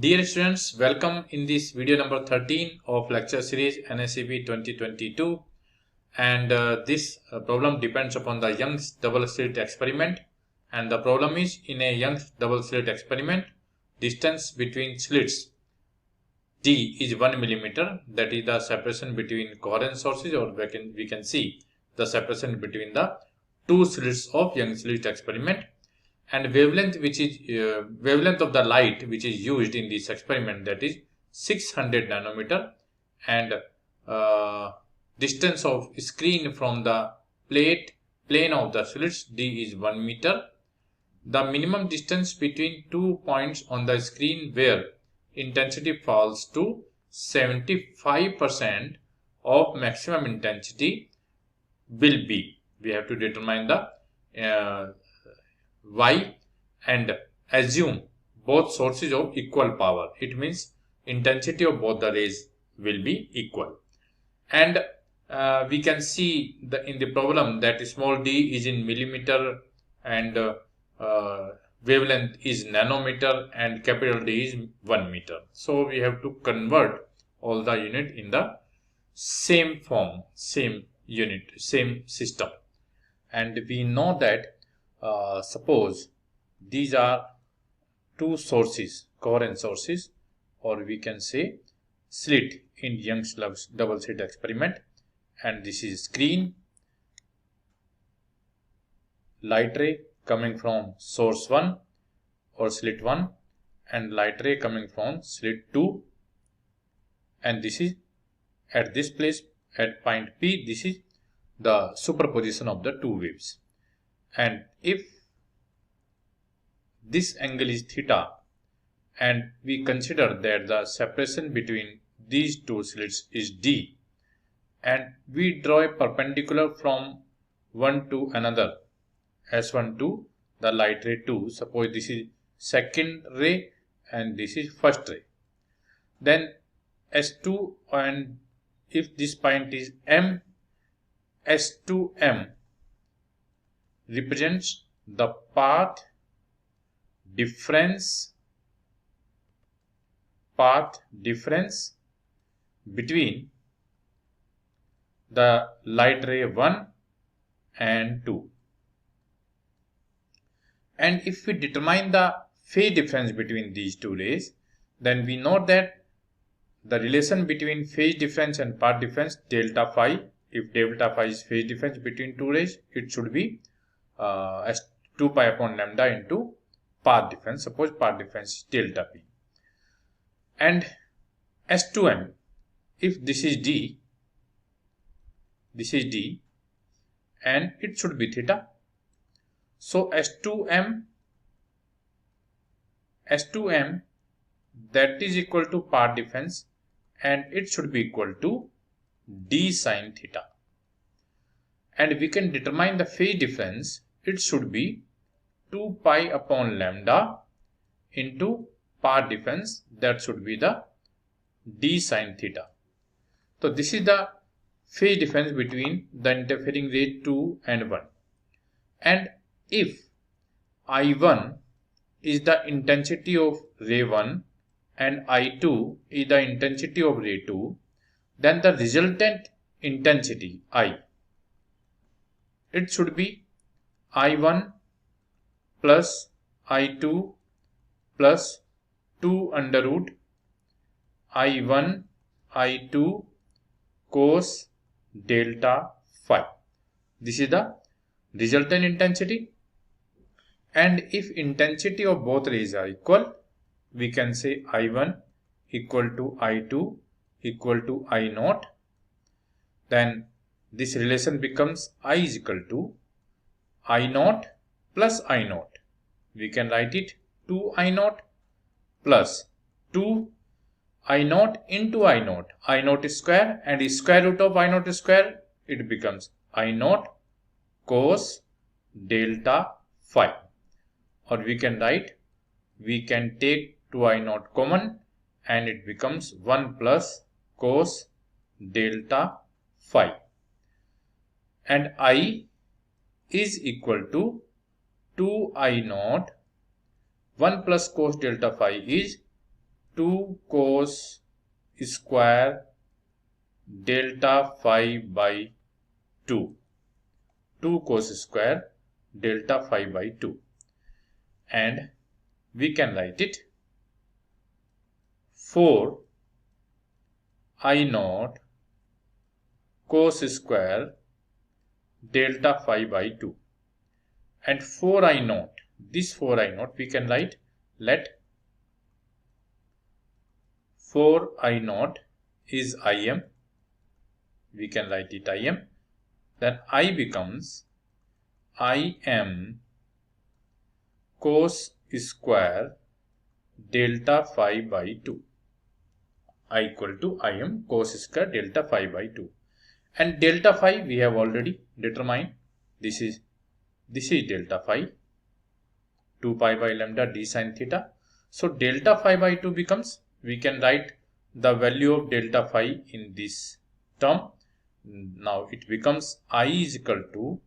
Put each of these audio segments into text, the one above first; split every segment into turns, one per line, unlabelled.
Dear students, welcome in this video number 13 of lecture series NSEP 2022, and this problem depends upon the Young's double slit experiment, and the problem is in a Young's double slit experiment, distance between slits D is 1 millimeter, that is the separation between coherent sources, or we can see the separation between the two slits of Young's slit experiment. And wavelength wavelength of the light which is used in this experiment, that is 600 nanometer, and distance of screen from the plane of the slits D is 1 meter. The minimum distance between 2 points on the screen where intensity falls to 75% of maximum intensity will be. We have to determine the Y and assume both sources of equal power. It means intensity of both the rays will be equal. And we can see in the problem that small d is in millimeter and wavelength is nanometer and capital D is 1 meter. So we have to convert all the unit in the same form, same unit, same system. And we know that suppose these are two sources, coherent sources, or we can say slit in Young's double slit experiment, and this is screen, light ray coming from source 1 or slit 1 and light ray coming from slit 2, and this is at this place at point P. This is the superposition of the two waves. And if this angle is theta and we consider that the separation between these two slits is D, and we draw a perpendicular from one to another, S1 to the light ray 2, suppose this is second ray and this is first ray, then S2, and if this point is M, S2M represents the path difference between the light ray 1 and 2. And if we determine the phase difference between these two rays, then we know that the relation between phase difference and path difference, delta phi, if delta phi is phase difference between two rays, it should be as 2 pi upon lambda into path difference. Suppose path difference is delta p. And S2m, if this is D and it should be theta. So S2m that is equal to path difference, and it should be equal to D sine theta. And we can determine the phase difference. It should be 2 pi upon lambda into path difference, that should be the D sine theta. So this is the phase difference between the interfering ray 2 and 1. And if I1 is the intensity of ray 1 and I2 is the intensity of ray 2, then the resultant intensity I, it should be I1 plus I2 plus 2 under root I1 I2 cos delta phi. This is the resultant intensity. And if intensity of both rays are equal, we can say I1 equal to I2 equal to I naught. Then this relation becomes I is equal to I naught plus I naught. We can write it 2 I naught plus 2 I naught into I naught. I naught is square, and is square root of I naught is square. It becomes I naught cos delta phi. Or we can take 2 I naught common, and it becomes 1 plus cos delta phi. And I is equal to 2 I naught. 1 plus cos delta phi is 2 cos square delta phi by 2. 2 cos square delta phi by 2. And we can write it 4 I naught cos square delta phi by 2. And 4 I naught, this 4 I naught we can write, let 4 I naught is Im, we can write it Im, then I becomes Im cos square delta phi by 2. I equal to Im cos square delta phi by 2. And delta phi we have already determined. This is delta phi, 2 pi by lambda d sin theta. So delta phi by 2 becomes, we can write the value of delta phi in this term. Now it becomes I is equal to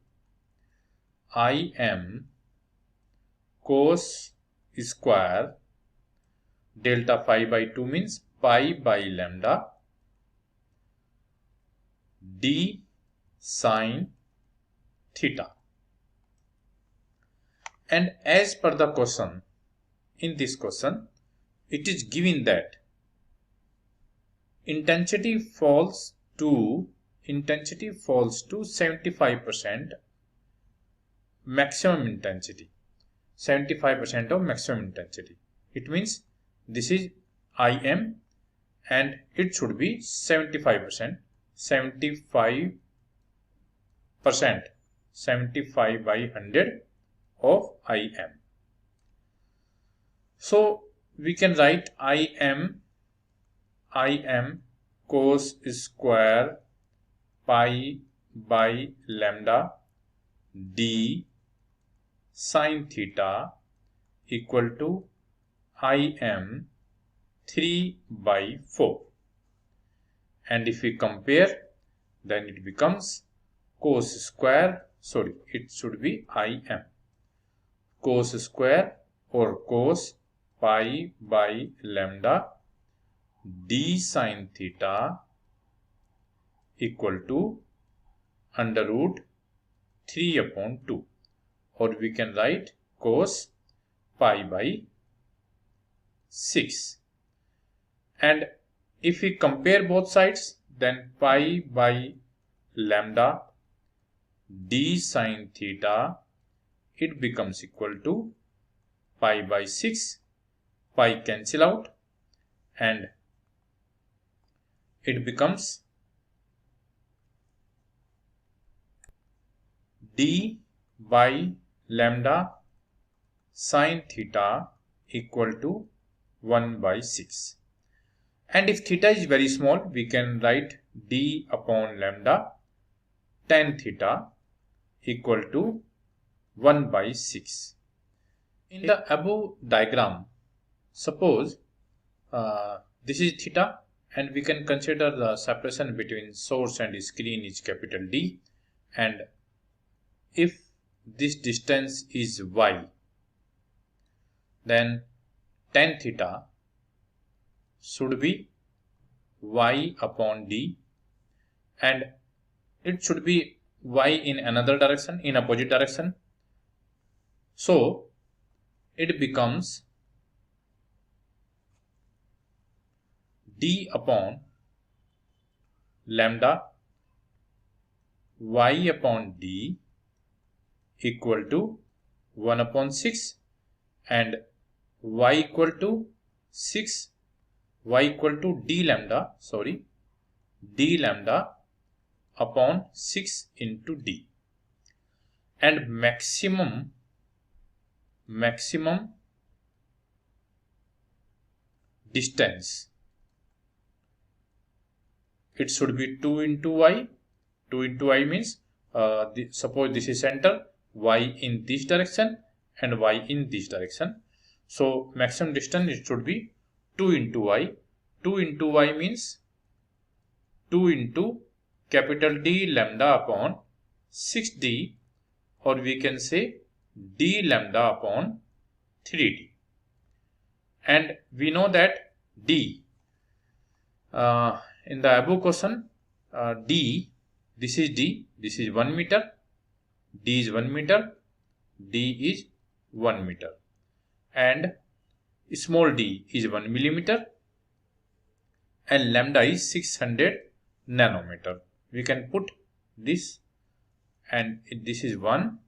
Im cos square delta phi by 2 means pi by lambda d sin theta. And as per the question, in this question, it is given that intensity falls to 75% maximum intensity. 75% of maximum intensity. It means this is Im and it should be 75%. 75 by 100 of Im. So we can write Im cos square pi by lambda d sin theta equal to Im 3 by 4. And if we compare, then it becomes cos square, it should be Im cos square or cos pi by lambda d sin theta equal to under root 3 upon 2, or we can write cos pi by 6. And if we compare both sides, then pi by lambda d sin theta, it becomes equal to pi by 6, pi cancel out, and it becomes d by lambda sin theta equal to 1 by 6. And if theta is very small, we can write d upon lambda tan theta equal to 1 by 6. In the above diagram, suppose this is theta, and we can consider the separation between source and screen is capital D, and if this distance is y, then tan theta should be y upon d, and it should be y in another direction, in opposite direction. So it becomes d upon lambda y upon d equal to 1 upon 6, and y equal to 6, y equal to d lambda upon 6 into d, and maximum distance, it should be 2 into y. 2 into y means suppose this is center, y in this direction and y in this direction. So maximum distance, it should be 2 into y. 2 into y means 2 into capital D lambda upon 6d, or we can say d lambda upon 3d. And we know that D. In the above question, D, this is D, this is 1 meter, D is 1 meter, D is 1 meter, and small d is 1 millimeter, and lambda is 600 nanometer. We can put this, and this is 1,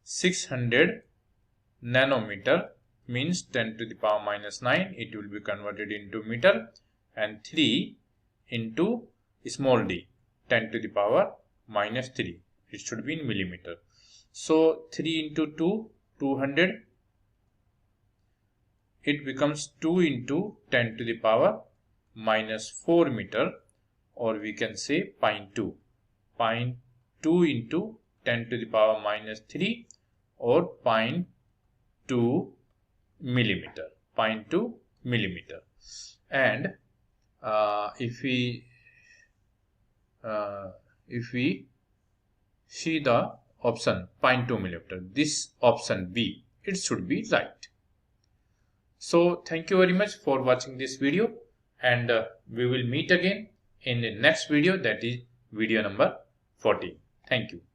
600 nanometer means 10 to the power minus 9. It will be converted into meter, and 3 into small d, 10 to the power minus 3. It should be in millimeter. So 3 into 2, 200. It becomes 2 into 10 to the power minus 4 meter, or we can say 0.2. 0.2 into 10 to the power minus 3, or 0.2 millimeter. 0.2 millimeter. And if we see the option 0.2 millimeter, this option B, it should be right. So thank you very much for watching this video, and we will meet again in the next video, that is video number 14. Thank you.